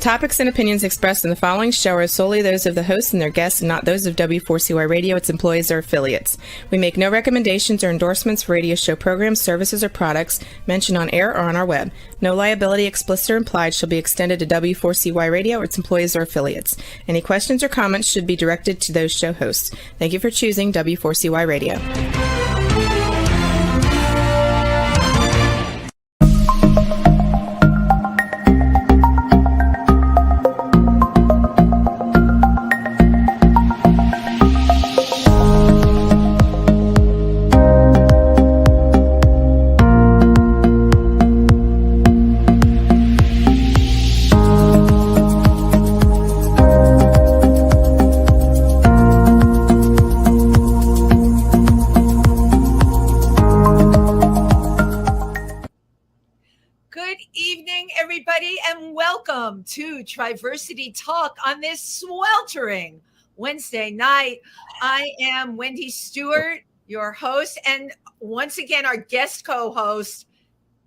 topics and opinions expressed in the following show are solely those of the hosts and their guests and not those of W4CY Radio, its employees, or affiliates. We make no recommendations or endorsements for radio show programs, services, or products mentioned on air or on our web. No liability, explicit or implied, shall be extended to W4CY Radio or its employees or affiliates. Any questions or comments should be directed to those show hosts. Thank you for choosing W4CY Radio. To Triversity Talk on this sweltering Wednesday night. I am Wendy Stuart, your host, and once again, our guest co-host,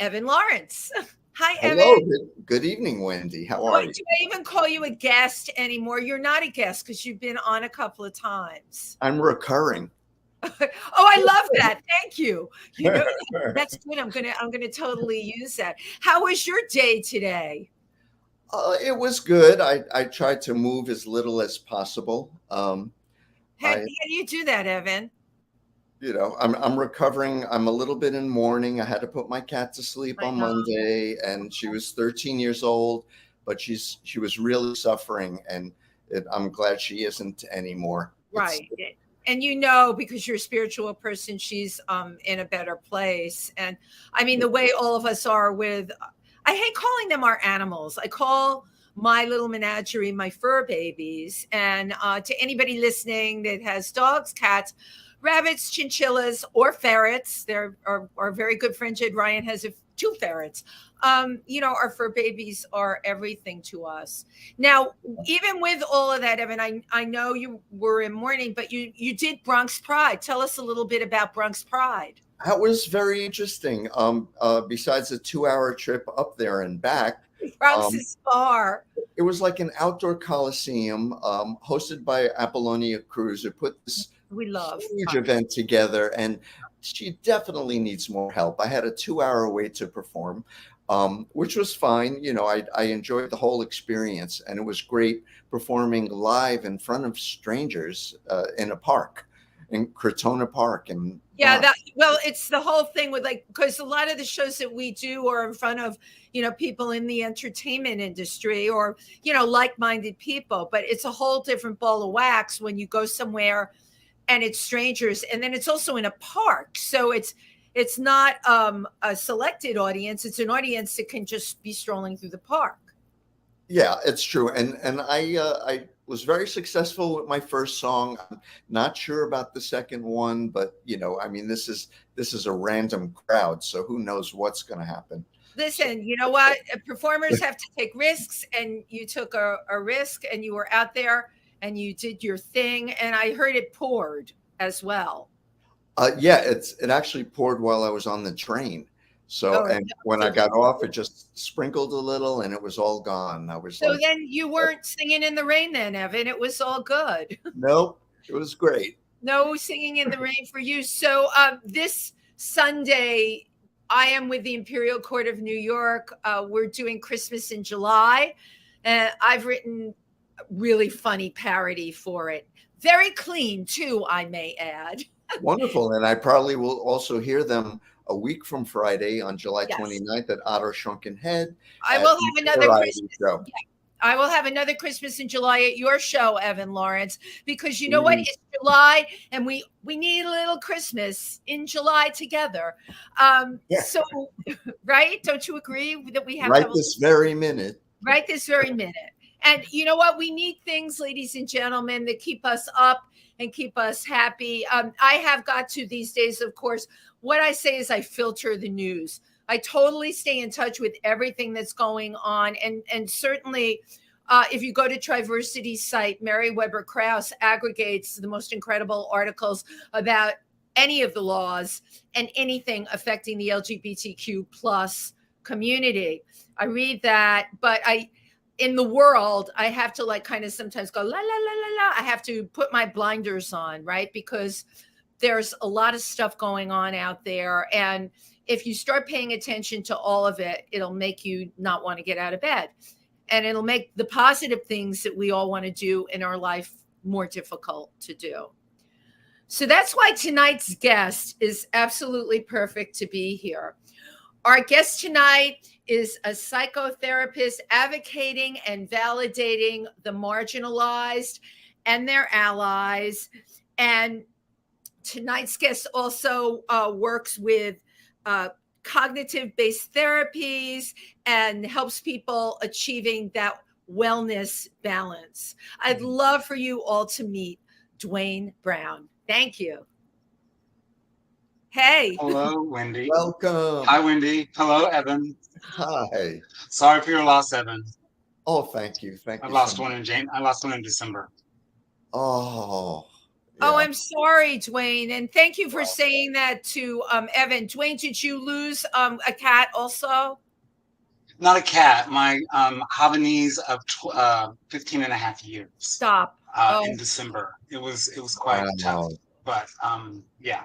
Evan Laurence. Hi, Evan. Hello. Good evening, Wendy. How are you? Do I even call you a guest anymore? You're not a guest because you've been on a couple of times. I'm recurring. Oh, I love that. Thank you. You know, that's good. I'm gonna totally use that. How was your day today? It was good. I tried to move as little as possible. How do you do that, Evan? You know, I'm recovering. I'm a little bit in mourning. I had to put my cat to sleep on Monday, and she was 13 years old, but she was really suffering, and I'm glad she isn't anymore. Right. And you know, because you're a spiritual person, she's in a better place. And I mean, the way all of us are with, I hate calling them our animals. I call my little menagerie my fur babies. And to anybody listening that has dogs, cats, rabbits, chinchillas, or ferrets, they're our very good friend Jed Ryan has two ferrets. You know, our fur babies are everything to us. Now, even with all of that, Evan, I know you were in mourning, but you did Bronx Pride. Tell us a little bit about Bronx Pride. That was very interesting. Besides a 2-hour trip up there and back, Bronx is far. It was like an outdoor coliseum hosted by Apollonia Cruz, who put this huge event together, and she definitely needs more help. I had a 2-hour wait to perform, which was fine. You know, I enjoyed the whole experience, and it was great performing live in front of strangers in a park, in Crotona Park. And yeah, it's the whole thing with because a lot of the shows that we do are in front of, you know, people in the entertainment industry or, you know, like-minded people, but it's a whole different ball of wax when you go somewhere and it's strangers, and then it's also in a park. So it's not a selected audience. It's an audience that can just be strolling through the park. Yeah, it's true. And I was very successful with my first song. I'm not sure about the second one, but you know, I mean, this is a random crowd, so who knows what's going to happen. Listen, you know what? Performers have to take risks, and you took a risk, and you were out there and you did your thing. And I heard it poured as well. Yeah, it actually poured while I was on the train. So, when I got off, it just sprinkled a little and it was all gone. Then you weren't singing in the rain then, Evan. It was all good. Nope, it was great. No singing in the rain for you. So this Sunday, I am with the Imperial Court of New York. We're doing Christmas in July. I've written a really funny parody for it. Very clean too, I may add. Wonderful. And I probably will also hear them a week from Friday on July 29th at Otter Shrunken Head. I will have another Christmas show. Yeah. I will have another Christmas in July at your show, Evan Laurence, because you know what? It's July and we need a little Christmas in July together. So, right? Don't you agree that we have right this very minute? Right this very minute. And you know what? We need things, ladies and gentlemen, that keep us up and keep us happy. I have got to these days, of course, what I say is I filter the news. I totally stay in touch with everything that's going on. And certainly, if you go to Triversity's site, Mary Weber Krause aggregates the most incredible articles about any of the laws and anything affecting the LGBTQ plus community. I read that, but in the world, I have to like kind of sometimes go la la la la la. I have to put my blinders on, right? Because there's a lot of stuff going on out there, and if you start paying attention to all of it, it'll make you not want to get out of bed, and it'll make the positive things that we all want to do in our life more difficult to do. So that's why tonight's guest is absolutely perfect to be here. Our guest tonight is a psychotherapist advocating and validating the marginalized and their allies. And tonight's guest also works with cognitive-based therapies and helps people achieving that wellness balance. I'd love for you all to meet Dwayne Brown. Thank you. Hey. Hello, Wendy. Welcome. Hi, Wendy. Hello, Evan. Hi. Sorry for your loss, Evan. Oh, thank you. Thank you. I lost one in December. Oh. Yeah. Oh, I'm sorry, Dwayne. And thank you for saying that to Evan. Dwayne, did you lose a cat also? Not a cat. My Havanese of 15 and a half years. Stop. In December. It was quite tough. But yeah,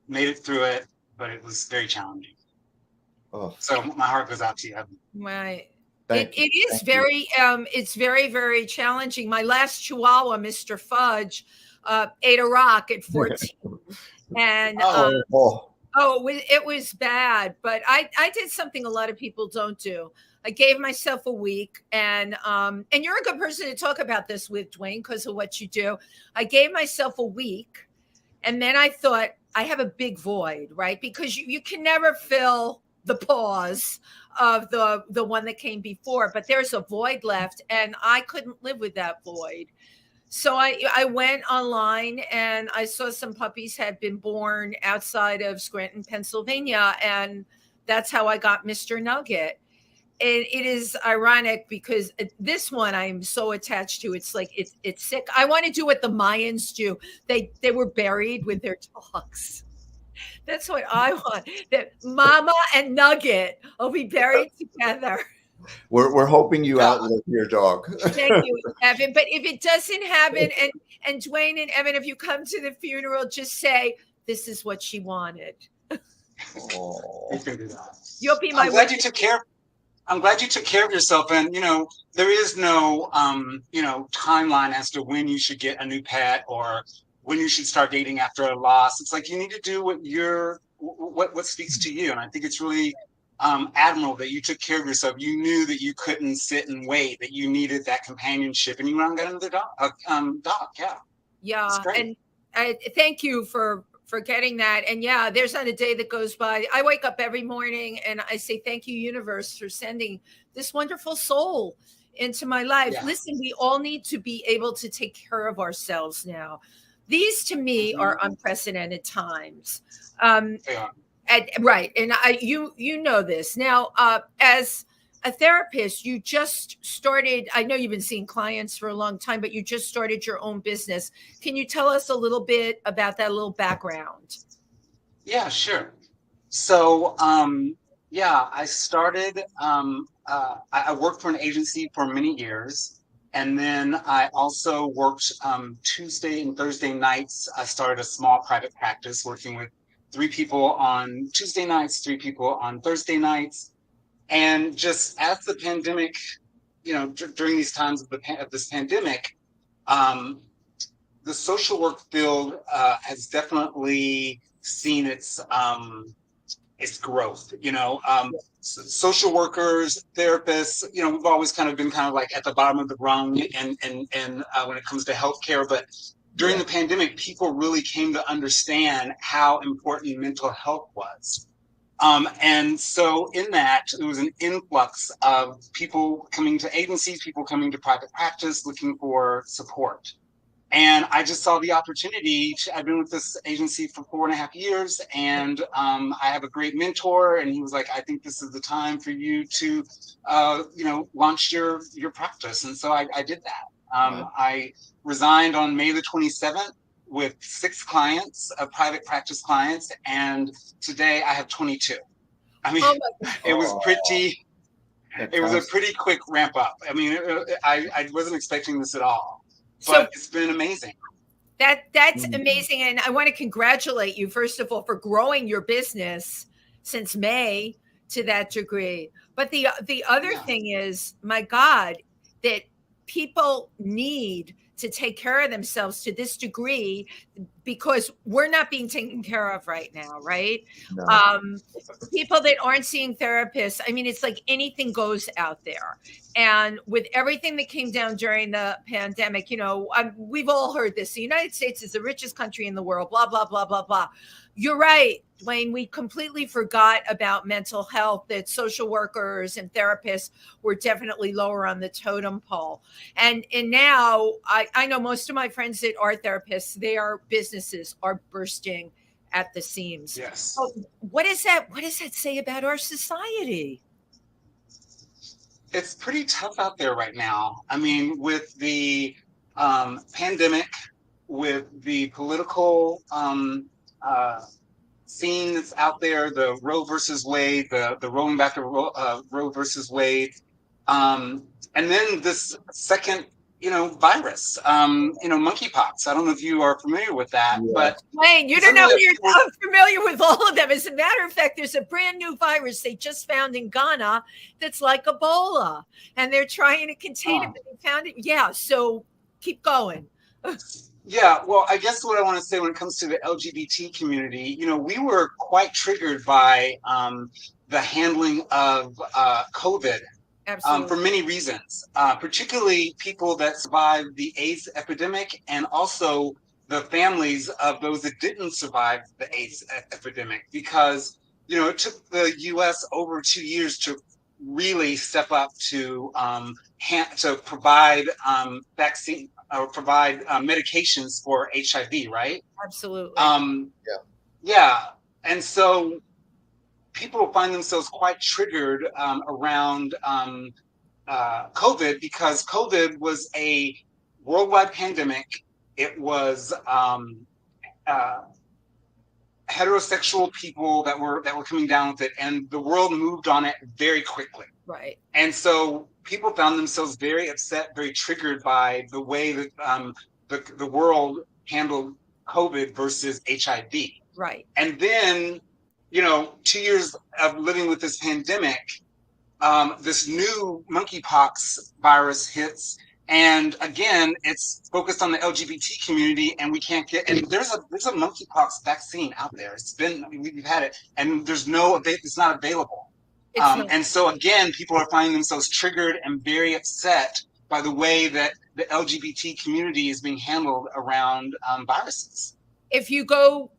made it through it, but it was very challenging. Oh. So my heart goes out to you, Evan. Right. It is very, it's very, very challenging. My last Chihuahua, Mr. Fudge, ate a rock at 14. And it was bad. But I did something a lot of people don't do. I gave myself a week, and you're a good person to talk about this with, Dwayne, because of what you do. I gave myself a week, and then I thought, I have a big void, right? Because you can never fill the pause of the one that came before, but there's a void left, and I couldn't live with that void. So I went online, and I saw some puppies had been born outside of Scranton, Pennsylvania, and that's how I got Mr. Nugget. It is ironic because this one I'm so attached to. It's like it's sick. I want to do what the Mayans do. They were buried with their dogs. That's what I want. That Mama and Nugget will be buried together. We're hoping you outlive your dog. Thank you, Evan. But if it doesn't happen, and Dwayne and Evan, if you come to the funeral, just say this is what she wanted. Oh. You'll be my. I'm glad you took care of yourself. And, there is no, timeline as to when you should get a new pet or when you should start dating after a loss. It's like you need to do what speaks to you. And I think it's really admirable that you took care of yourself. You knew that you couldn't sit and wait, that you needed that companionship, and you went and got another dog. Yeah. Yeah. And I thank you for getting that. And yeah, there's not a day that goes by. I wake up every morning and I say, thank you, universe, for sending this wonderful soul into my life. Yeah. Listen, we all need to be able to take care of ourselves now. These to me are unprecedented times. Right. And you know this now, as a therapist, you just started, I know you've been seeing clients for a long time, but you just started your own business. Can you tell us a little bit about that, little background? Yeah, sure. So, I started, I worked for an agency for many years. And then I also worked Tuesday and Thursday nights. I started a small private practice working with 3 people on Tuesday nights, 3 people on Thursday nights. And just as the pandemic, during these times of this pandemic, the social work field has definitely seen its growth. Social workers, therapists, we've always kind of been like at the bottom of the rung, and when it comes to healthcare, but during the pandemic, people really came to understand how important mental health was. And so in that, it was an influx of people coming to agencies, people coming to private practice, looking for support. And I just saw the opportunity. I've been with this agency for 4.5 years, and I have a great mentor. And he was like, I think this is the time for you to, launch your practice. And so I did that. I resigned on May the 27th. With 6 clients, private practice clients, and today I have 22. I mean, it was It was a pretty quick ramp up. I mean, I wasn't expecting this at all, but So it's been amazing. that's amazing. And I want to congratulate you, first of all, for growing your business since May to that degree. But the other thing is, my God, that people need to take care of themselves to this degree because we're not being taken care of right now, right? No. People that aren't seeing therapists, I mean, it's like anything goes out there. And with everything that came down during the pandemic, you know, we've all heard this. The United States is the richest country in the world, blah, blah, blah, blah, blah. You're right, Dwayne. We completely forgot about mental health, that social workers and therapists were definitely lower on the totem pole. And now I know most of my friends that are therapists, their businesses are bursting at the seams. Yes. So what does that say about our society? It's pretty tough out there right now. I mean, with the pandemic, with the political scene that's out there, the Roe versus Wade, the rolling back of Roe versus Wade, and then this second, virus, monkeypox. I don't know if you are familiar with that, but Wayne, you don't know you're familiar with all of them. As a matter of fact, there's a brand new virus they just found in Ghana that's like Ebola, and they're trying to contain it, but they found it. Yeah, so keep going. Yeah, well, I guess what I want to say when it comes to the LGBT community, we were quite triggered by the handling of COVID. For many reasons, particularly people that survived the AIDS epidemic and also the families of those that didn't survive the AIDS epidemic, because, it took the U.S. over 2 years to really step up to provide vaccine or provide medications for HIV, right? Absolutely. Yeah. And so people find themselves quite triggered around COVID, because COVID was a worldwide pandemic. It was heterosexual people that were coming down with it, and the world moved on it very quickly. Right. And so people found themselves very upset, very triggered by the way that the world handled COVID versus HIV. Right. And then 2 years of living with this pandemic, this new monkeypox virus hits, and again, it's focused on the LGBT community, and we can't get. And there's a monkeypox vaccine out there. We've had it, and it's not available. And so again, people are finding themselves triggered and very upset by the way that the LGBT community is being handled around viruses. If you go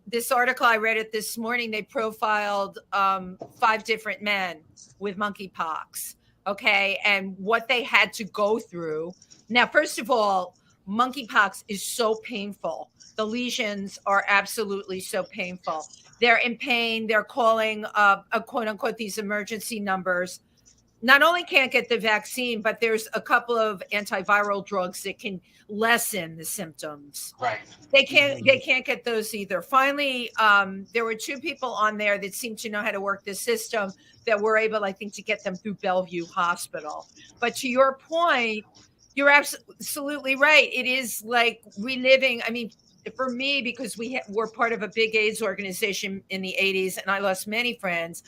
this article, I read it this morning, they profiled 5 different men with monkeypox, okay, and what they had to go through. Now, first of all, monkeypox is so painful. The lesions are absolutely so painful. They're in pain. They're calling quote unquote these emergency numbers. Not only can't get the vaccine, but there's a couple of antiviral drugs that can lessen the symptoms. Right. They can't get those either. Finally, there were 2 people on there that seemed to know how to work the system that were able, I think, to get them through Bellevue Hospital. But to your point, you're absolutely right. It is like reliving. I mean, for me, because we're part of a big AIDS organization in the 80s, and I lost many friends.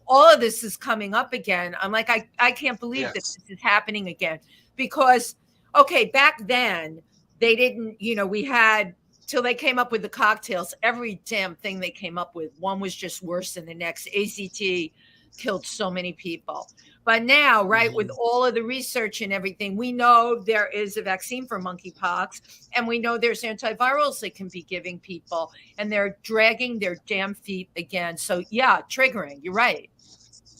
All of this is coming up again. I'm like, I can't believe that this is happening again, because, okay, back then they didn't, we had, till they came up with the cocktails, every damn thing they came up with, one was just worse than the next. ACT killed so many people. But now, right, with all of the research and everything, we know there is a vaccine for monkeypox, and we know there's antivirals they can be giving people, and they're dragging their damn feet again. So yeah, triggering. You're right.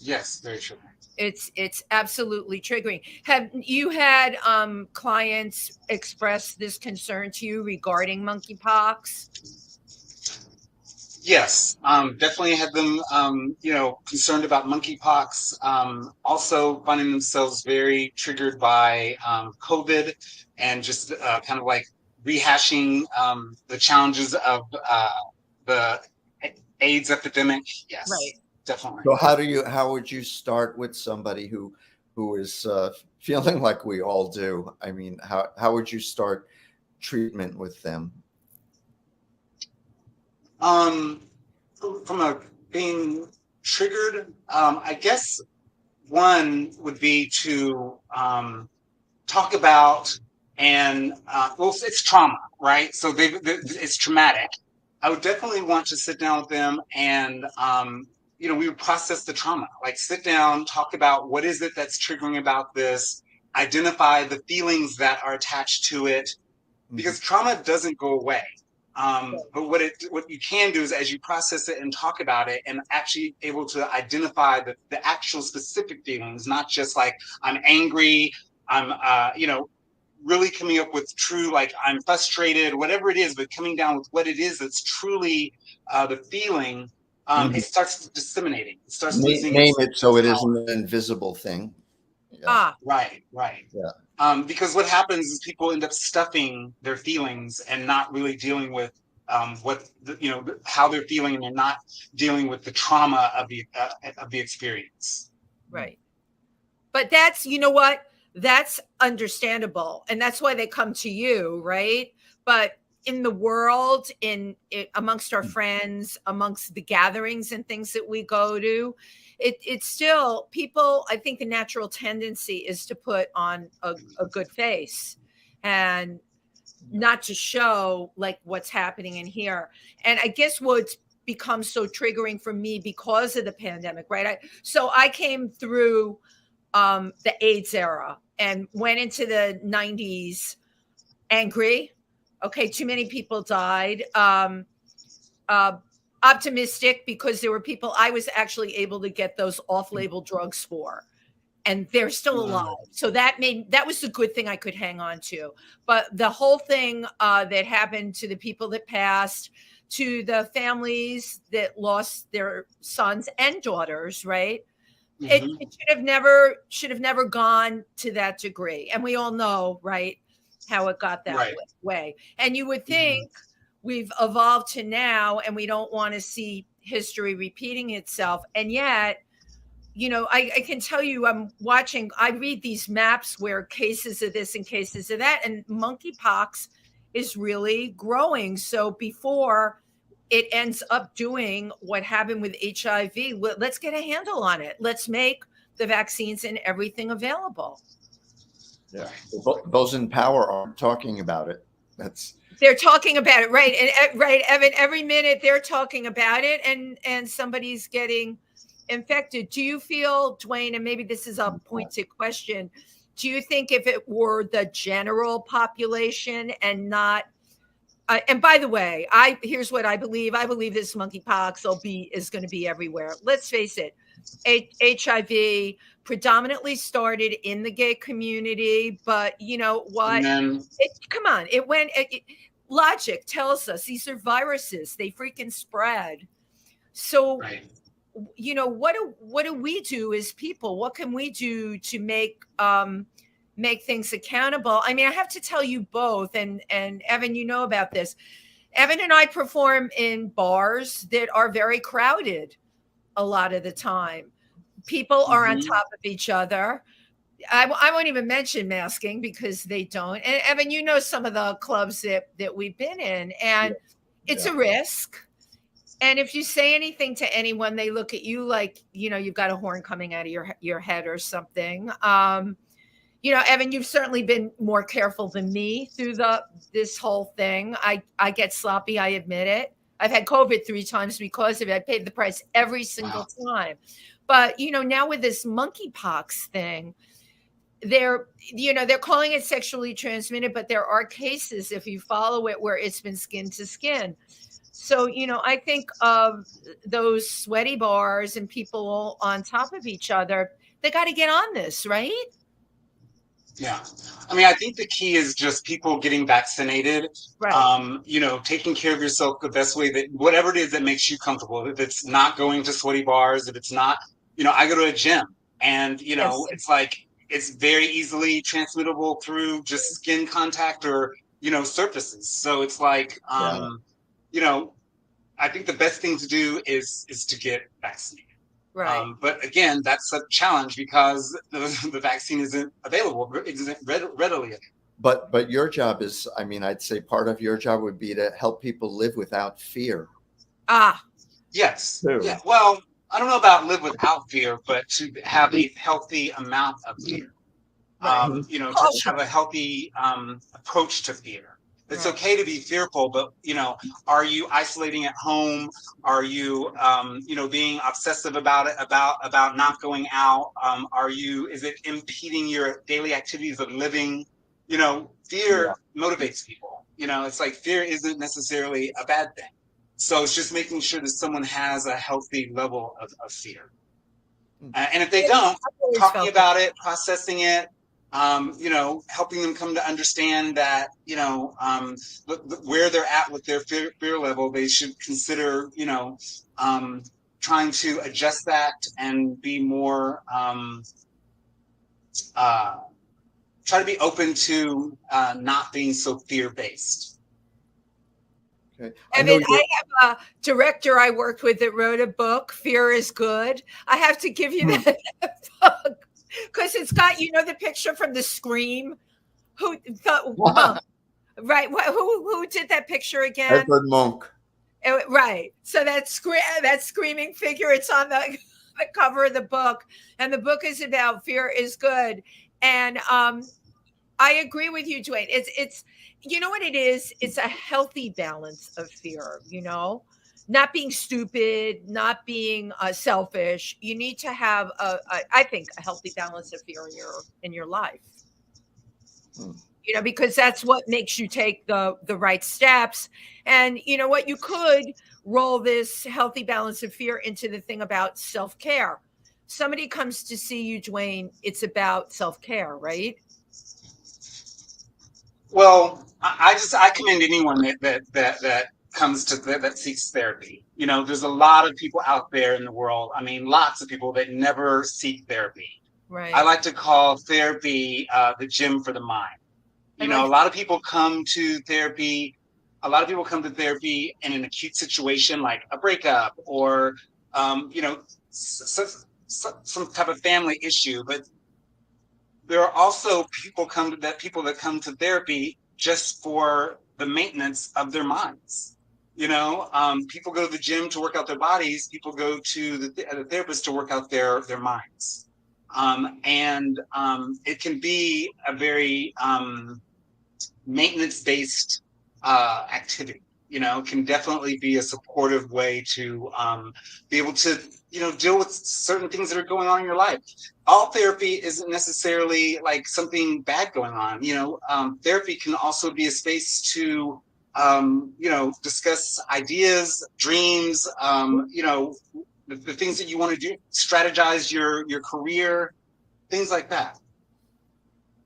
Yes, very true. It's absolutely triggering. Have you had clients express this concern to you regarding monkeypox? Yes, definitely had them, concerned about monkeypox. Also finding themselves very triggered by COVID, and just kind of like rehashing the challenges of the AIDS epidemic. Yes. Right. definitely. So how would you start with somebody who is feeling like we all do? I mean, how would you start treatment with them? From a being triggered, I guess one would be to talk about and well, it's trauma, right? So it's traumatic. I would definitely want to sit down with them and we would process the trauma. Like sit down, talk about what is it that's triggering about this, identify the feelings that are attached to it, because trauma doesn't go away. But what you can do is, as you process it and talk about it, and actually able to identify the actual specific feelings, not just like I'm angry, I'm really coming up with true, like I'm frustrated, whatever it is, but coming down with what it is that's truly the feeling. It starts disseminating. It starts losing Name its it so it power. isn't an invisible thing. Yeah. Right. Yeah. Because what happens is people end up stuffing their feelings and not really dealing with how they're feeling, and they're not dealing with the trauma of the experience. Right. But that's, you know what? That's understandable. And that's why they come to you, right? But in the world, amongst our friends, amongst the gatherings and things that we go to, it's still people. I think the natural tendency is to put on a good face and not to show like what's happening in here. And I guess what's become so triggering for me because of the pandemic, right? So I came through the AIDS era and went into the 90s angry. Okay, too many people died. Optimistic because there were people I was actually able to get those off-label drugs for, and they're still alive. So that was the good thing I could hang on to. But the whole thing that happened to the people that passed, to the families that lost their sons and daughters, right? It should have never gone to that degree. And we all know, right, how it got that way. And you would think we've evolved to now and we don't want to see history repeating itself. And yet, I can tell you, I read these maps where cases of this and cases of that, and monkeypox is really growing. So before it ends up doing what happened with HIV, let's get a handle on it. Let's make the vaccines and everything available. Yeah. Those in power aren't talking about it. They're talking about it, right? And right, Evan, every minute they're talking about it, and somebody's getting infected. Do you feel, Dwayne, and maybe this is a pointed question, do you think if it were the general population and not and by the way, here's what I believe. I believe this monkeypox is going to be everywhere. Let's face it. HIV predominantly started in the gay community, but you know what? Come on. Logic tells us these are viruses. They freaking spread. So, what do we do as people? What can we do to make things accountable? I mean, I have to tell you both, and Evan, you know about this. Evan and I perform in bars that are very crowded a lot of the time. People are on top of each other. I won't even mention masking because they don't. And Evan, you know some of the clubs that we've been in, and it's a risk. And if you say anything to anyone, they look at you like, you've got a horn coming out of your head or something. Evan, you've certainly been more careful than me through this whole thing. I get sloppy. I admit it. I've had COVID 3 times because of it. I paid the price every single time. But, now with this monkeypox thing, they're calling it sexually transmitted, but there are cases, if you follow it, where it's been skin to skin. So, I think of those sweaty bars and people on top of each other. They got to get on this, right? Yeah. I mean, I think the key is just people getting vaccinated, taking care of yourself the best way, that whatever it is that makes you comfortable. If it's not going to sweaty bars, if it's not, I go to a gym and, it's like, it's very easily transmittable through just skin contact or, surfaces. So it's like, I think the best thing to do is to get vaccinated. Right. But again, that's a challenge because the vaccine isn't available, it isn't readily available. But your job is, I mean, I'd say part of your job would be to help people live without fear. Yes. Too. Yeah. Well, I don't know about live without fear, but to have a healthy amount of fear. Right. You know, to have a healthy approach to fear. It's okay to be fearful, but you know, are you isolating at home? Are you, you know, being obsessive about it, about not going out? Is it impeding your daily activities of living? You know, fear motivates people. You know, it's like fear isn't necessarily a bad thing. So it's just making sure that someone has a healthy level of fear. And if they don't, talking about it, processing it, you know, helping them come to understand that, you know, where they're at with their fear level, they should consider, you know, trying to adjust that and be more, try to be open to not being so fear-based. Okay. I mean, I have a director I worked with that wrote a book, Fear is Good. I have to give you that book because it's got, you know, the picture from the Scream. Who thought, Monk, right? Who did that picture again? Edward Monk. Right. So that screaming figure, it's on the cover of the book, and the book is about Fear is Good. And I agree with you, Dwayne. It's you know what it is? It's a healthy balance of fear, you know, not being stupid, not being selfish. You need to have I think a healthy balance of fear in your life. You know, because that's what makes you take the right steps. And you know what, you could roll this healthy balance of fear into the thing about self-care. Somebody comes to see you, Dwayne, it's about self-care, right? Well, I commend anyone that comes to that seeks therapy. You know, there's a lot of people out there in the world. I mean, lots of people that never seek therapy. Right. I like to call therapy the gym for the mind. You know, a lot of people come to therapy. A lot of people come to therapy in an acute situation like a breakup or, you know, some type of family issue. But there are also people that come to therapy just for the maintenance of their minds. You know, people go to the gym to work out their bodies. People go to the therapist to work out their minds. And it can be a very maintenance-based activity. You know, can definitely be a supportive way to be able to, you know, deal with certain things that are going on in your life. All therapy isn't necessarily like something bad going on. You know, therapy can also be a space to, you know, discuss ideas, dreams, you know, the things that you want to do, strategize your career, things like that.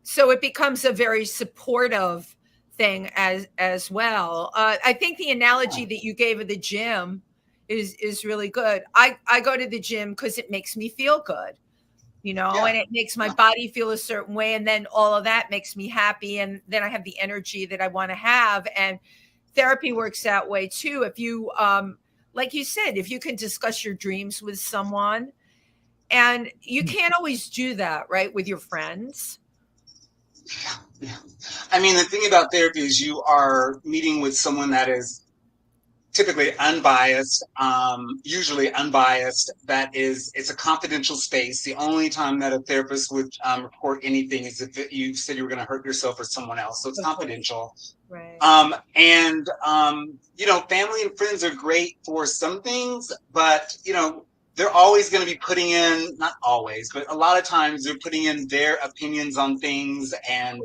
So it becomes a very supportive thing as well. I think the analogy that you gave of the gym is really good. I go to the gym because it makes me feel good, you know, and it makes my body feel a certain way, and then all of that makes me happy, and then I have the energy that I want to have. And therapy works that way too. If you like you said, if you can discuss your dreams with someone, and you can't always do that, right, with your friends. Yeah. I mean, the thing about therapy is you are meeting with someone that is typically unbiased, usually unbiased. It's a confidential space. The only time that a therapist would report anything is if you said you were going to hurt yourself or someone else. So it's confidential. Right. And, you know, family and friends are great for some things, but, you know, they're always going to be putting in, not always, but a lot of times they're putting in their opinions on things. And,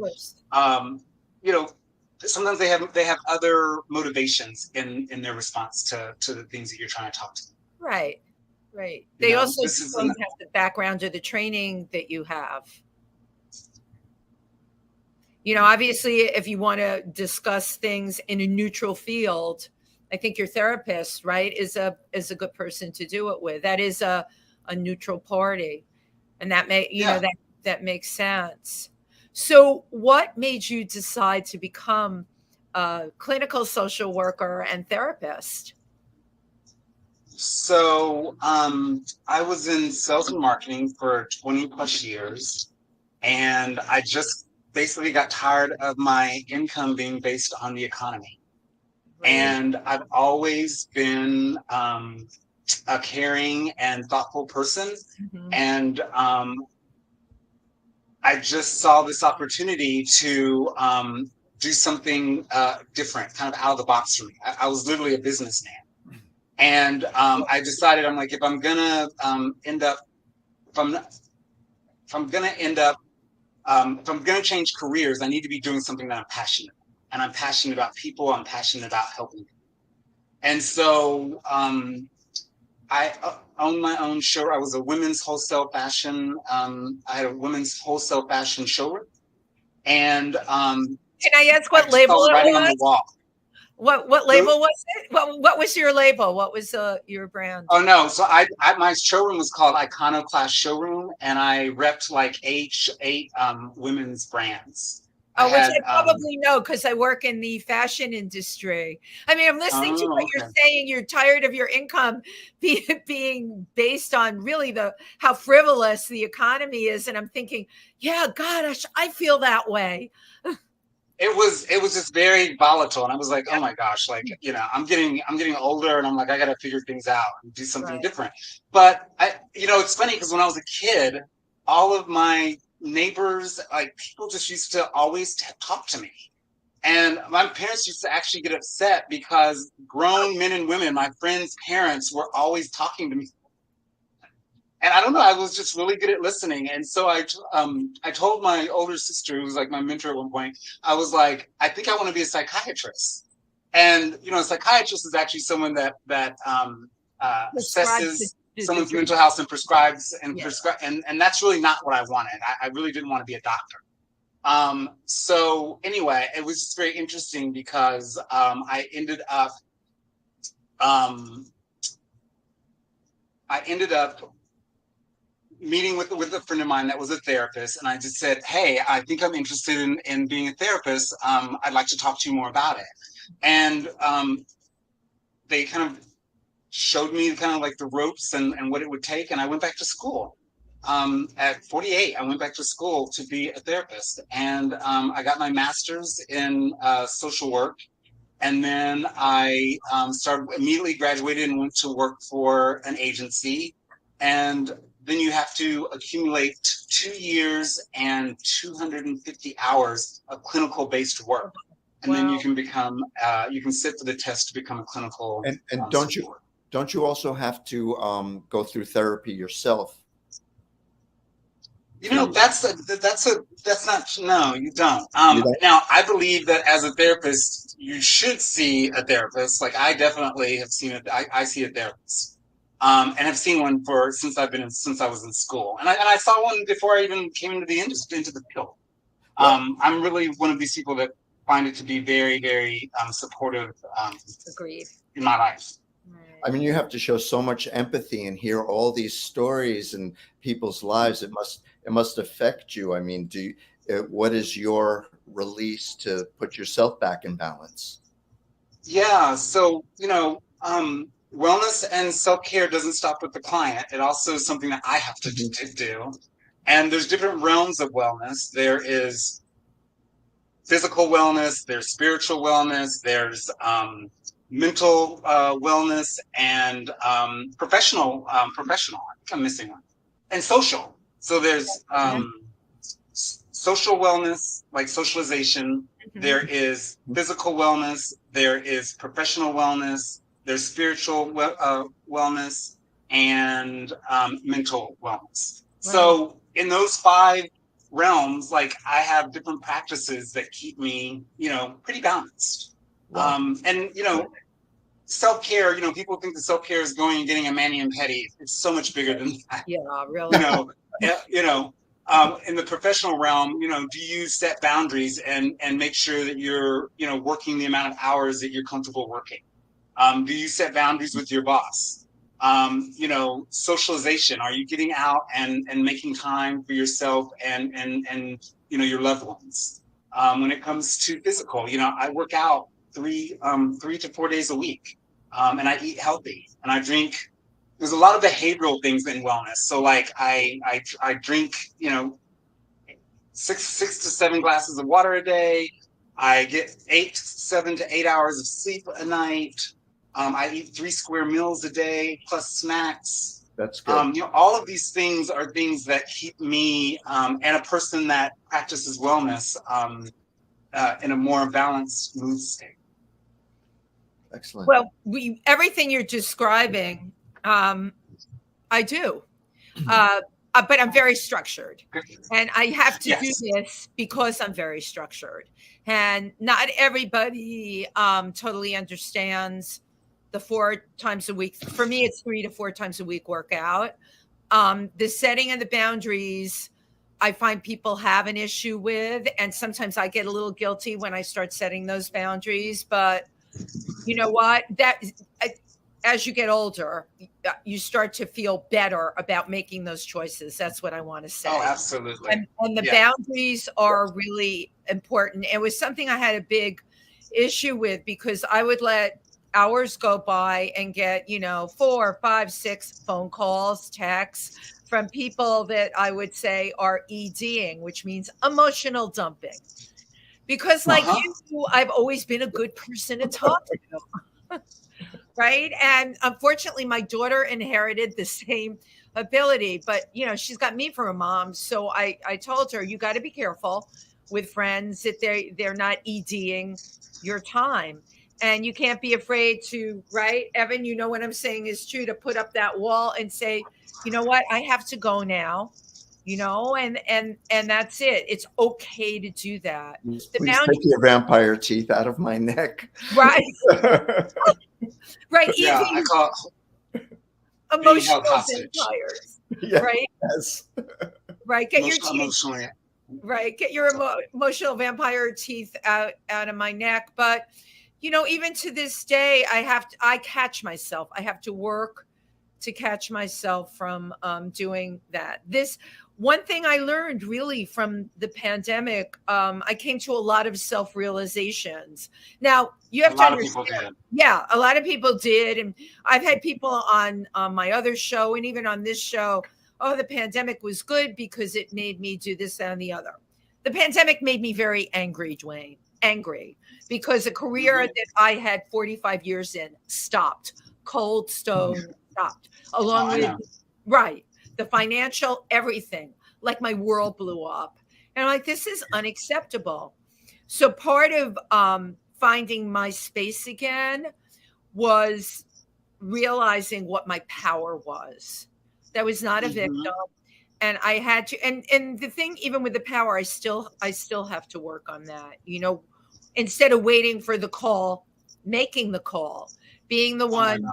you know, sometimes they have other motivations in their response to the things that you're trying to talk to them. Right. Right. They also don't have the background or the training that you have. You know, obviously, if you want to discuss things in a neutral field, I think your therapist, right, is a good person to do it with. That is a neutral party, and that that makes sense. So, what made you decide to become a clinical social worker and therapist? So I was in sales and marketing for 20 plus years, and I just basically got tired of my income being based on the economy. Right. And I've always been a caring and thoughtful person. Mhm. And I just saw this opportunity to do something different, kind of out of the box for me. I was literally a businessman. And I decided, I'm like, if I'm gonna end up, if I'm not, if I'm gonna end up, if I'm gonna change careers, I need to be doing something that I'm passionate about. And I'm passionate about people. I'm passionate about helping people. And so I owned my own show. I was a women's wholesale fashion. I had a women's wholesale fashion showroom, and Can I ask I what just label saw the it writing on the was? wall. What label was it? What was your label? What was your brand? Oh no! So I my showroom was called Iconoclast Showroom, and I repped like eight women's brands. I Oh, which had I probably know because I work in the fashion industry. I mean, I'm listening to what you're okay. saying. You're tired of your income being based on really how frivolous the economy is, and I'm thinking, yeah, gosh, I feel that way. It was just very volatile, and I was like, oh my gosh, like I'm getting older, and I'm like, I got to figure things out and do something Right. different. But it's funny because when I was a kid, all of my neighbors, like people, just used to always talk to me. And my parents used to actually get upset because grown men and women, my friends' parents, were always talking to me. And I don't know, I was just really good at listening. And so I told my older sister, who was like my mentor at one point, I was like, I think I want to be a psychiatrist. And a psychiatrist is actually someone that assesses someone's mental health and prescribes and that's really not what I wanted. I really didn't want to be a doctor. So anyway, it was just very interesting because I ended up meeting with a friend of mine that was a therapist, and I just said, hey, I think I'm interested in being a therapist. I'd like to talk to you more about it. And they kind of showed me kind of like the ropes and what it would take, and I went back to school. At 48, I went back to school to be a therapist, and I got my master's in social work. And then I immediately graduated and went to work for an agency. And then you have to accumulate 2 years and 250 hours of clinical based work. And then you can become, you can sit for the test to become a clinical. And don't you also have to go through therapy yourself? That's not, no, you don't. Now, I believe that as a therapist, you should see a therapist. Like I definitely have seen it. I see a therapist, and have seen one since I was in school. And I saw one before I even came into the industry, into the field. I'm really one of these people that find it to be very, very supportive. Agreed. In my life. I mean, you have to show so much empathy and hear all these stories and people's lives. It must affect you. I mean, what is your release to put yourself back in balance? Yeah. So, wellness and self-care doesn't stop with the client. It also is something that I have to do. And there's different realms of wellness. There is physical wellness, there's spiritual wellness, there's mental wellness, and professional. I think I'm missing one. And social. So there's social wellness, like socialization. There is physical wellness. There is professional wellness. There's spiritual wellness and mental wellness. Right. So in those 5 realms, like I have different practices that keep me, pretty balanced. Wow. And self-care, people think that self-care is going and getting a mani and pedi. It's so much bigger than that. Yeah, really. In the professional realm, do you set boundaries and make sure that you're, working the amount of hours that you're comfortable working? Do you set boundaries with your boss? Socialization. Are you getting out and making time for yourself and your loved ones? When it comes to physical, I work out 3 to 4 days a week. and I eat healthy, and I drink. There's a lot of behavioral things in wellness. So like I drink, you know, six to seven glasses of water a day. I get 7 to 8 hours of sleep a night. I eat 3 square meals a day plus snacks. That's good. You know, all of these things are things that keep me and a person that practices wellness in a more balanced mood state. Excellent. Well, everything you're describing, I do. But I'm very structured, and I have to do this because I'm very structured. And not everybody totally understands the 4 times a week. For me, it's 3 to 4 times a week workout. The setting and the boundaries, I find people have an issue with, and sometimes I get a little guilty when I start setting those boundaries. But you know what? As you get older, you start to feel better about making those choices. That's what I want to say. Oh, absolutely. And the boundaries are really important. It was something I had a big issue with because I would let hours go by and get, 4, 5, 6 phone calls, texts from people that I would say are EDing, which means emotional dumping. Because like you, I've always been a good person to talk to. Right. And unfortunately, my daughter inherited the same ability, but she's got me for a mom. So I told her, you got to be careful with friends that they're not EDing your time. And you can't be afraid to, right? Evan, you know what I'm saying is true, to put up that wall and say, you know what, I have to go now, and that's it. It's okay to do that. Please take your vampire teeth out of my neck. Right. Right. Yeah, I call emotional vampires. Yeah, right. Yes. Right. Get your teeth. Right. Get your emotional vampire teeth out of my neck. But even to this day, I catch myself. I have to work to catch myself from doing that. This one thing I learned really from the pandemic, I came to a lot of self-realizations. Now, you have to understand. Yeah, a lot of people did. And I've had people on my other show and even on this show, oh, the pandemic was good because it made me do this, that, and the other. The pandemic made me very angry, Dwayne. Angry. Because a career that I had 45 years in stopped. Cold stone stopped. Along with, right, the financial, everything. Like my world blew up. And I'm like, this is unacceptable. So part of finding my space again was realizing what my power was. That was not a victim. And I had to, and the thing, even with the power, I still have to work on that. Instead of waiting for the call, making the call, being the one.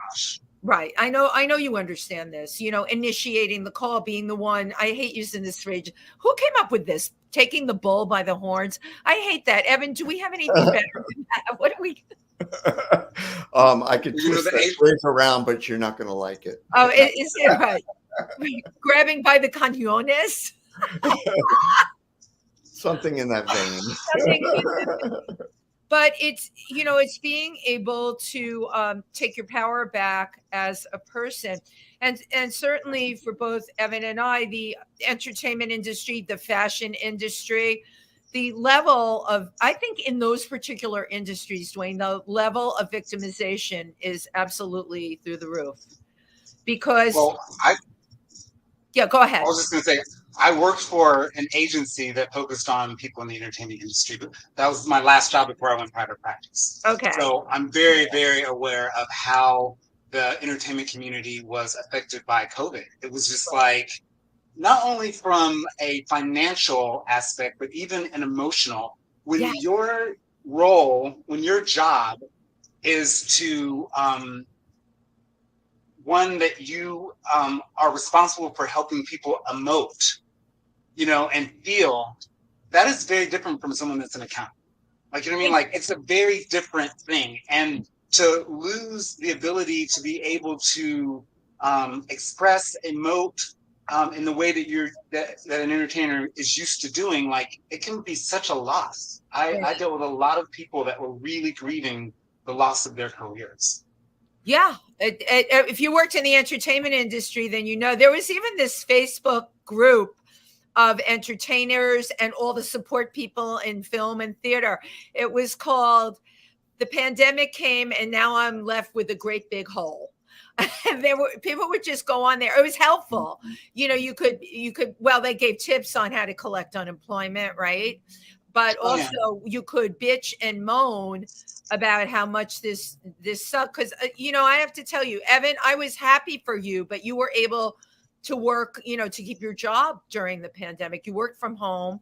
Right. I know you understand this, initiating the call, being the one. I hate using this phrase. Who came up with this? Taking the bull by the horns. I hate that. Evan, do we have anything better than that? What do we? I could twist that phrase around, but you're not going to like it. Oh, is it right? Grabbing by the cañones? Something in that vein. But it's, it's being able to take your power back as a person. And certainly for both Evan and I, the entertainment industry, the fashion industry, the level of, I think in those particular industries, Dwayne, the level of victimization is absolutely through the roof. Because, go ahead. I was just going to say, I worked for an agency that focused on people in the entertainment industry, but that was my last job before I went private practice. Okay. So I'm very, very aware of how the entertainment community was affected by COVID. It was just like, not only from a financial aspect, but even an emotional. When your role, when your job is to, one that you are responsible for helping people emote, and feel, that is very different from someone that's an accountant. Like, you know what I mean? Like, it's a very different thing. And to lose the ability to be able to express, emote in the way that an entertainer is used to doing, like, it can be such a loss. I dealt with a lot of people that were really grieving the loss of their careers. Yeah. If you worked in the entertainment industry, then you know there was even this Facebook group of entertainers and all the support people in film and theater. It was called "The Pandemic Came and Now I'm Left with a Great Big Hole." And there were people would just go on there. It was helpful. You know, you could, well, they gave tips on how to collect unemployment, right? But also you could bitch and moan about how much this sucked. Because, you know, I have to tell you, Evan, I was happy for you, but you were able to work, you know, to keep your job during the pandemic. You worked from home.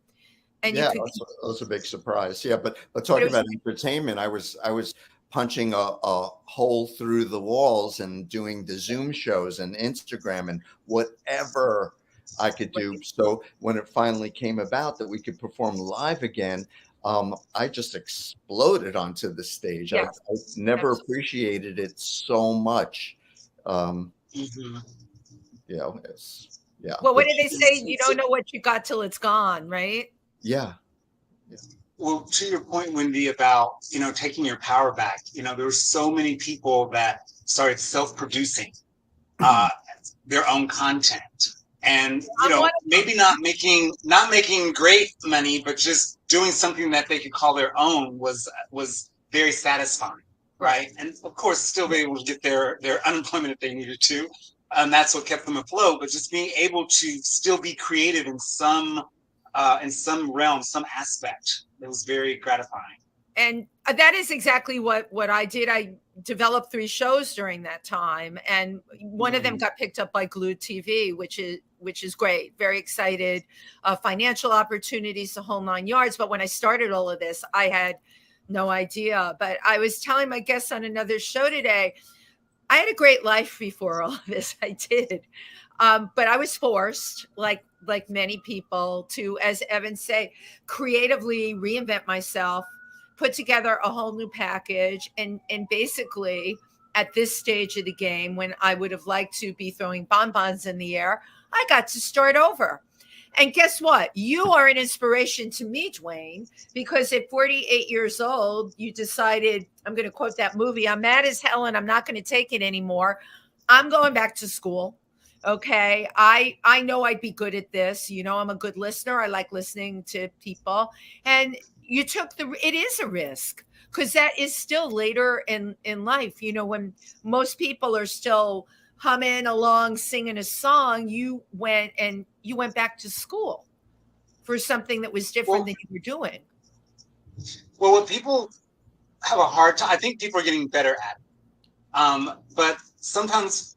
And Yeah, you could, that was a big surprise. Yeah, but talking about entertainment, I was punching a hole through the walls and doing the Zoom shows and Instagram and whatever I could do. So when it finally came about that we could perform live again, I just exploded onto the stage. Yes, I never appreciated it so much. Mm-hmm. You know, it's, yeah. Well, what did they say? You don't know what you got till it's gone, right? Yeah. Well, to your point, Wendy, about, you know, taking your power back, you know, there were so many people that started self-producing their own content, and, you know, maybe not making great money, but just doing something that they could call their own was very satisfying, right? And of course, still be able to get their unemployment if they needed to, and that's what kept them afloat. But just being able to still be creative in some realm, some aspect. It was very gratifying. And that is exactly what I did. I developed 3 shows during that time, and one of them got picked up by Glued TV, which is great. Very excited. Financial opportunities, the whole 9 yards. But when I started all of this, I had no idea. But I was telling my guests on another show today, I had a great life before all of this. I did. But I was forced, like many people, to, as Evan say, creatively reinvent myself, put together a whole new package, and basically at this stage of the game, when I would have liked to be throwing bonbons in the air, I got to start over. And guess what? You are an inspiration to me, Dwayne, because at 48 years old, you decided, I'm going to quote that movie, I'm mad as hell and I'm not going to take it anymore. I'm going back to school. Okay. I know I'd be good at this. You know, I'm a good listener. I like listening to people. And you took it is a risk, because that is still later in life. You know, when most people are still humming along, singing a song, you went back to school for something that was different than you were doing. Well, what people have a hard time, I think people are getting better at it. But sometimes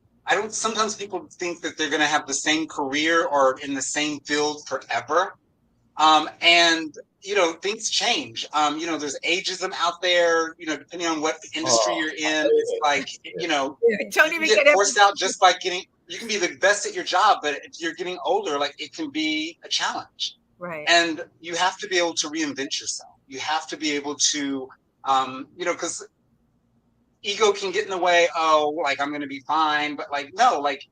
people think that they're going to have the same career or in the same field forever. And, you know, things change. You know, there's ageism out there, you know, depending on what industry you're in. It's like, you know, don't even get forced out just by you can be the best at your job, but if you're getting older, like, it can be a challenge. Right. And you have to be able to reinvent yourself. You have to be able to, you know, because ego can get in the way. Oh, like, I'm going to be fine. But like, no, like,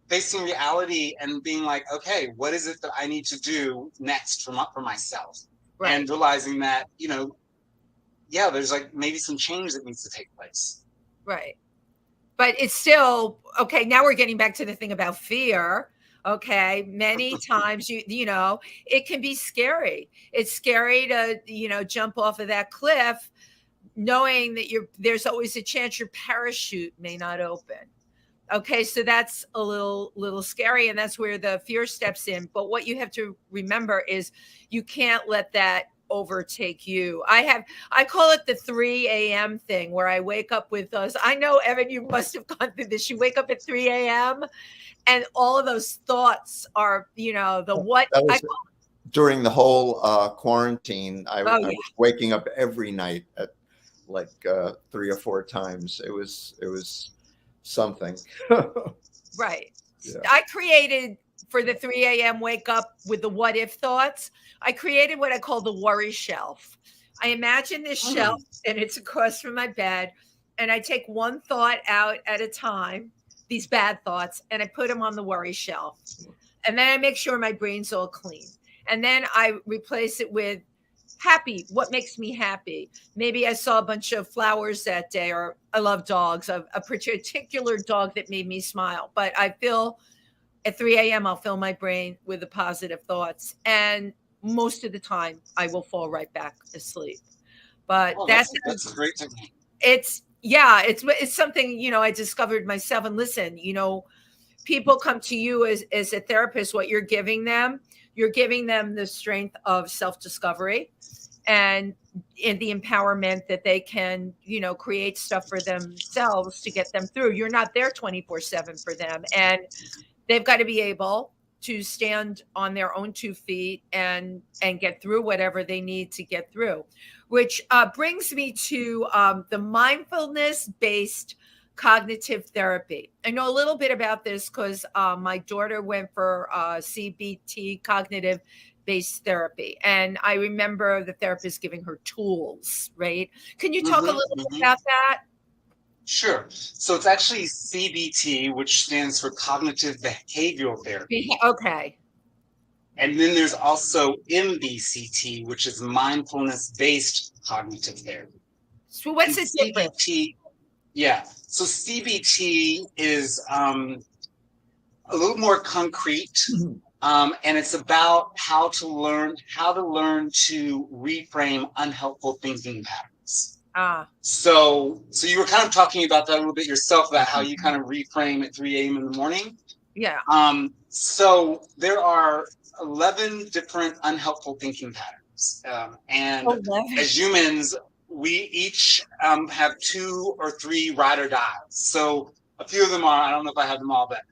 facing reality and being like, okay, what is it that I need to do next for myself? Right. And realizing that, you know, yeah, there's like maybe some change that needs to take place. Right. But it's still, okay, now we're getting back to the thing about fear. Okay. Many times, you know, it can be scary. It's scary to, you know, jump off of that cliff, knowing that there's always a chance your parachute may not open. Okay, so that's a little scary, and that's where the fear steps in. But what you have to remember is you can't let that overtake you. I call it the 3 a.m. thing, where I wake up with those. I know, Evan, you must have gone through this. You wake up at 3 a.m. and all of those thoughts are, you know, during the whole quarantine. I was waking up every night at like 3 or 4 times. It was something. Right. Yeah. I created, for the 3 a.m. wake up with the what if thoughts, I created what I call the worry shelf. I imagine this shelf, and it's across from my bed, and I take one thought out at a time, these bad thoughts, and I put them on the worry shelf. And then I make sure my brain's all clean. And then I replace it with happy. What makes me happy? Maybe I saw a bunch of flowers that day, or I love dogs, a particular dog that made me smile. But I feel at 3 a.m., I'll fill my brain with the positive thoughts. And most of the time, I will fall right back asleep. But that's a great technique. It's something, I discovered myself. And listen, people come to you as a therapist. What you're giving them the strength of self-discovery and the empowerment that they can, create stuff for themselves to get them through. You're not there 24/7 for them. And they've got to be able to stand on their own 2 feet and get through whatever they need to get through, which brings me to the mindfulness-based cognitive therapy. I know a little bit about this because my daughter went for CBT, cognitive based therapy. And I remember the therapist giving her tools, right? Can you talk a little bit about that? Sure. So it's actually CBT, which stands for cognitive behavioral therapy. Okay. And then there's also MBCT, which is mindfulness based cognitive therapy. So what's the difference? CBT, yeah. So CBT is a little more concrete. And it's about how to learn to reframe unhelpful thinking patterns. So you were kind of talking about that a little bit yourself, about how you kind of reframe at 3 a.m. in the morning. Yeah. So there are 11 different unhelpful thinking patterns. And 11. As humans, we each have 2 or 3 ride or dies. So a few of them are, I don't know if I have them all, but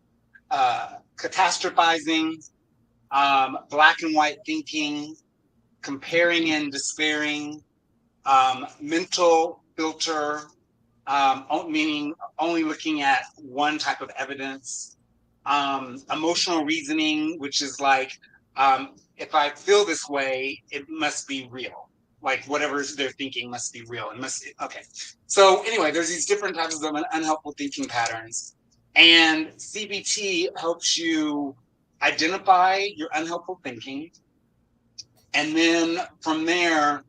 catastrophizing, black and white thinking, comparing and despairing, mental filter, meaning only looking at one type of evidence, emotional reasoning, which is like, if I feel this way, it must be real. Like whatever they're thinking must be real. Okay. So anyway, there's these different types of unhelpful thinking patterns, and CBT helps you identify your unhelpful thinking, and then from there,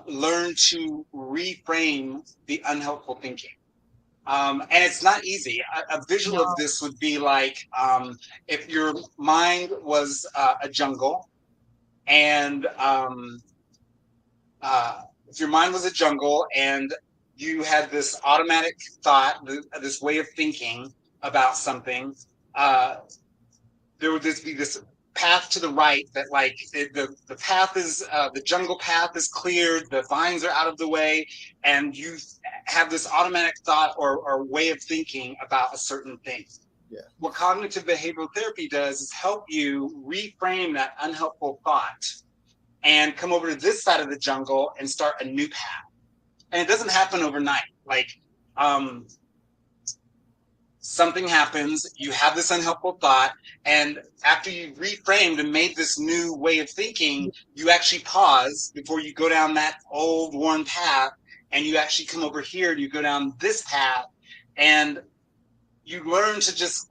learn to reframe the unhelpful thinking. And it's not easy. A visual of this would be like, if your mind was a jungle, and if your mind was a jungle and you had this automatic thought, this way of thinking about something, there would be this path to the right that, like, the path is the jungle path is cleared, the vines are out of the way, and you have this automatic thought or way of thinking about a certain thing. Yeah. What cognitive behavioral therapy does is help you reframe that unhelpful thought and come over to this side of the jungle and start a new path. And it doesn't happen overnight. Like, something happens, you have this unhelpful thought, and after you reframed and made this new way of thinking, you actually pause before you go down that old worn path, and you actually come over here and you go down this path, and you learn to just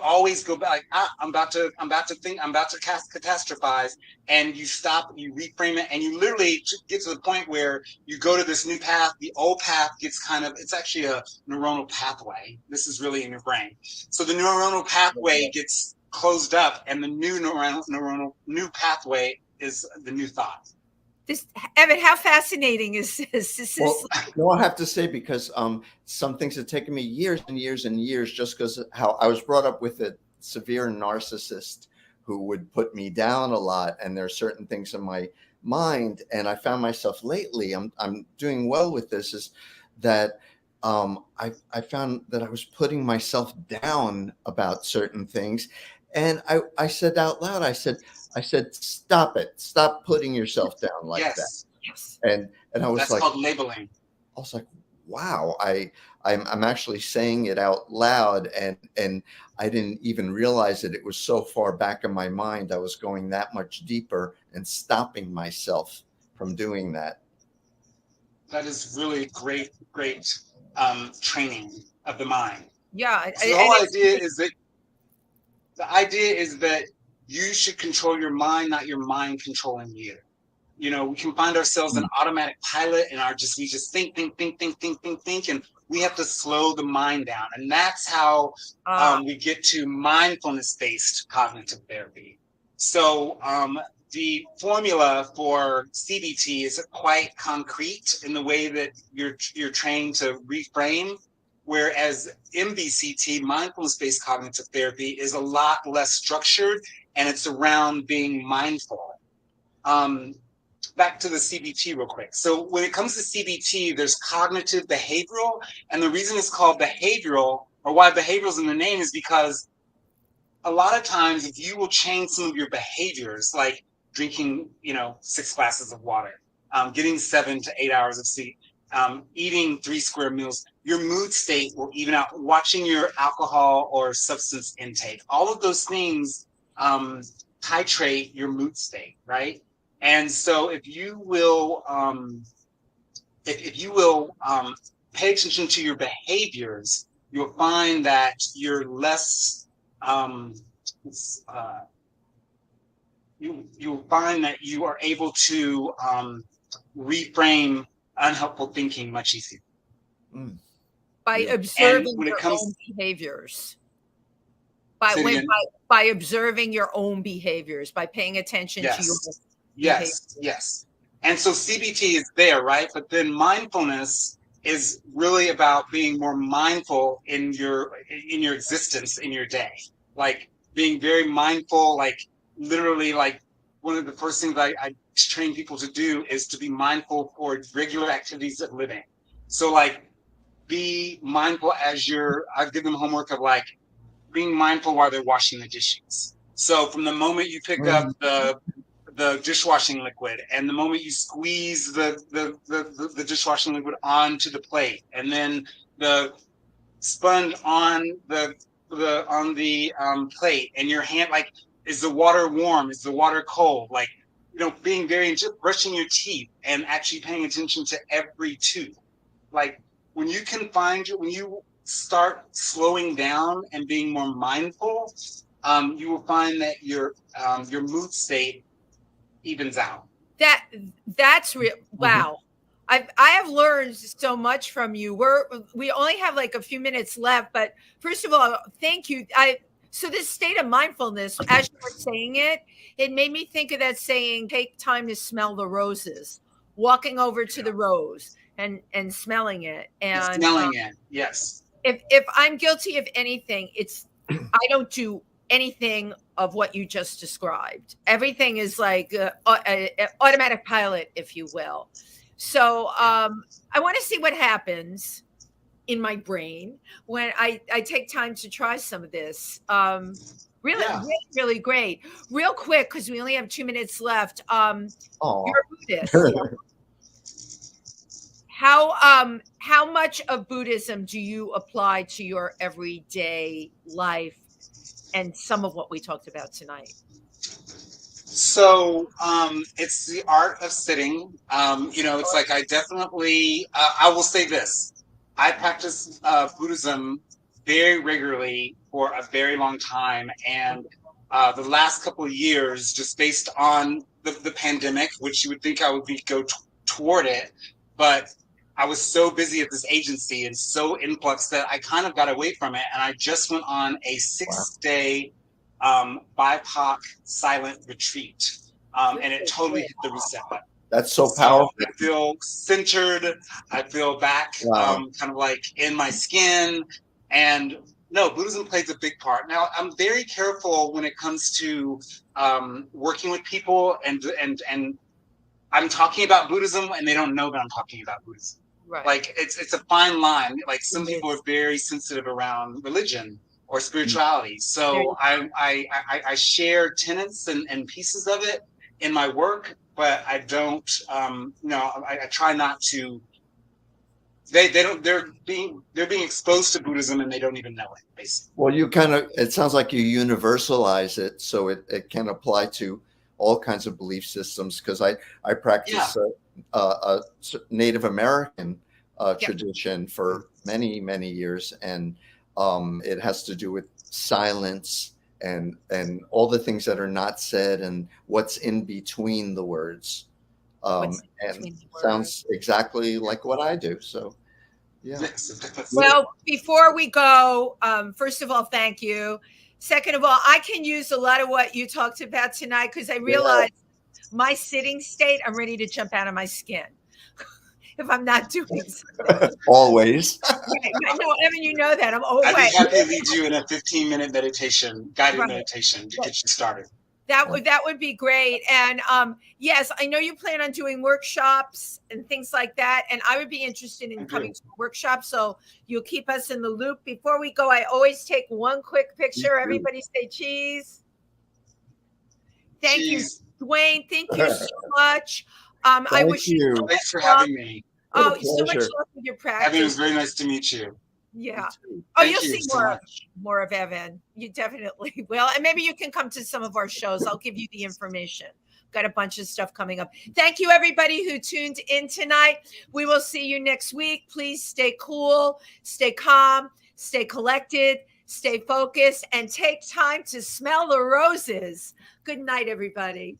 always go back. Like, I'm about to catastrophize, and you stop, you reframe it, and you literally get to the point where you go to this new path. The old path gets it's actually a neuronal pathway. This is really in your brain. So the neuronal pathway gets closed up, and the new new pathway is the new thought. Evan, how fascinating is this? Well, I have to say, because some things have taken me years and years and years, just because how I was brought up with a severe narcissist who would put me down a lot, and there are certain things in my mind, and I found myself lately, I'm doing well with this, is that I found that I was putting myself down about certain things, and I said out loud, I said, stop it. Stop putting yourself down like that. Yes. And I was That's like, called labeling. I was like, wow, I'm actually saying it out loud, and I didn't even realize that it was so far back in my mind. I was going that much deeper and stopping myself from doing that. That is really great training of the mind. Yeah. So the idea is that you should control your mind, not your mind controlling you. You know, we can find ourselves an automatic pilot and we just think, and we have to slow the mind down. And that's how we get to mindfulness-based cognitive therapy. So the formula for CBT is quite concrete in the way that you're trained to reframe, whereas MBCT, mindfulness-based cognitive therapy, is a lot less structured, and it's around being mindful. Back to the CBT real quick. So when it comes to CBT, there's cognitive behavioral, and the reason it's called behavioral, or why behavioral's in the name, is because a lot of times if you will change some of your behaviors, like drinking, 6 glasses of water, getting 7 to 8 hours of sleep, eating 3 square meals, your mood state will even out. Watching your alcohol or substance intake, all of those things titrate your mood state, right? And so if you will pay attention to your behaviors, you'll find that you're less you'll find that you are able to reframe unhelpful thinking much easier. By observing your own behaviors. By observing your own behaviors, by paying attention to your Yes. And so CBT is there, right? But then mindfulness is really about being more mindful in your existence, in your day. Like being very mindful, like literally, like one of the first things I train people to do is to be mindful for regular activities of living. So like be mindful as I give them homework of like being mindful while they're washing the dishes. So from the moment you pick up the dishwashing liquid, and the moment you squeeze the dishwashing liquid onto the plate, and then the sponge on the plate, and your hand, like, is the water warm? Is the water cold? Like, being very brushing your teeth and actually paying attention to every tooth. Like when you start slowing down and being more mindful, you will find that your mood state evens out. That's real. Wow. I have learned so much from you. We only have like a few minutes left, but first of all, thank you. So this state of mindfulness, as you were saying it made me think of that saying, take time to smell the roses, walking over to the rose and smelling it. And smelling it. Yes. If I'm guilty of anything, it's I don't do anything of what you just described. Everything is like an automatic pilot, if you will. So I want to see what happens in my brain when I take time to try some of this. Really great. Real quick, because we only have 2 minutes left. You're a Buddhist. How much of Buddhism do you apply to your everyday life and some of what we talked about tonight? So it's the art of sitting. It's like I definitely, I will say this. I practice Buddhism very regularly for a very long time. And the last couple of years, just based on the pandemic, which you would think I would go toward it, but I was so busy at this agency and so influx that I kind of got away from it. And I just went on a 6-day BIPOC silent retreat. And it totally hit the reset button. That's so powerful. I feel centered. I feel back kind of like in my skin. And no, Buddhism plays a big part. Now, I'm very careful when it comes to working with people and I'm talking about Buddhism and they don't know that I'm talking about Buddhism. Right. Like it's a fine line. Like some people are very sensitive around religion or spirituality. So I share tenets and pieces of it in my work, but I don't, I try not to. They're being exposed to Buddhism and they don't even know it, basically. Well, it sounds like you universalize it so it can apply to all kinds of belief systems, because I practice a Native American tradition for many, many years, and it has to do with silence and all the things that are not said and what's in between the words. And sounds exactly like what I do. So, yeah. Well, before we go, first of all, thank you. Second of all, I can use a lot of what you talked about tonight because I realized my sitting state, I'm ready to jump out of my skin if I'm not doing something. Always. Right. No, Evan, you know that. I'm always. I'd be happy to lead you in a 15-minute meditation, guided meditation to get you started. That would be great. And yes, I know you plan on doing workshops and things like that. And I would be interested in coming to a workshop. So you'll keep us in the loop. Before we go, I always take one quick picture. Everybody say cheese. Thank you, Dwayne. Thank you so much. I wish you. Thanks for having me. Oh, so much love with your practice. Evan, it was very nice to meet you. Yeah. Oh, you'll see more of Evan. You definitely will. And maybe you can come to some of our shows. I'll give you the information. Got a bunch of stuff coming up. Thank you, everybody who tuned in tonight. We will see you next week. Please stay cool, stay calm, stay collected, stay focused, and take time to smell the roses. Good night, everybody.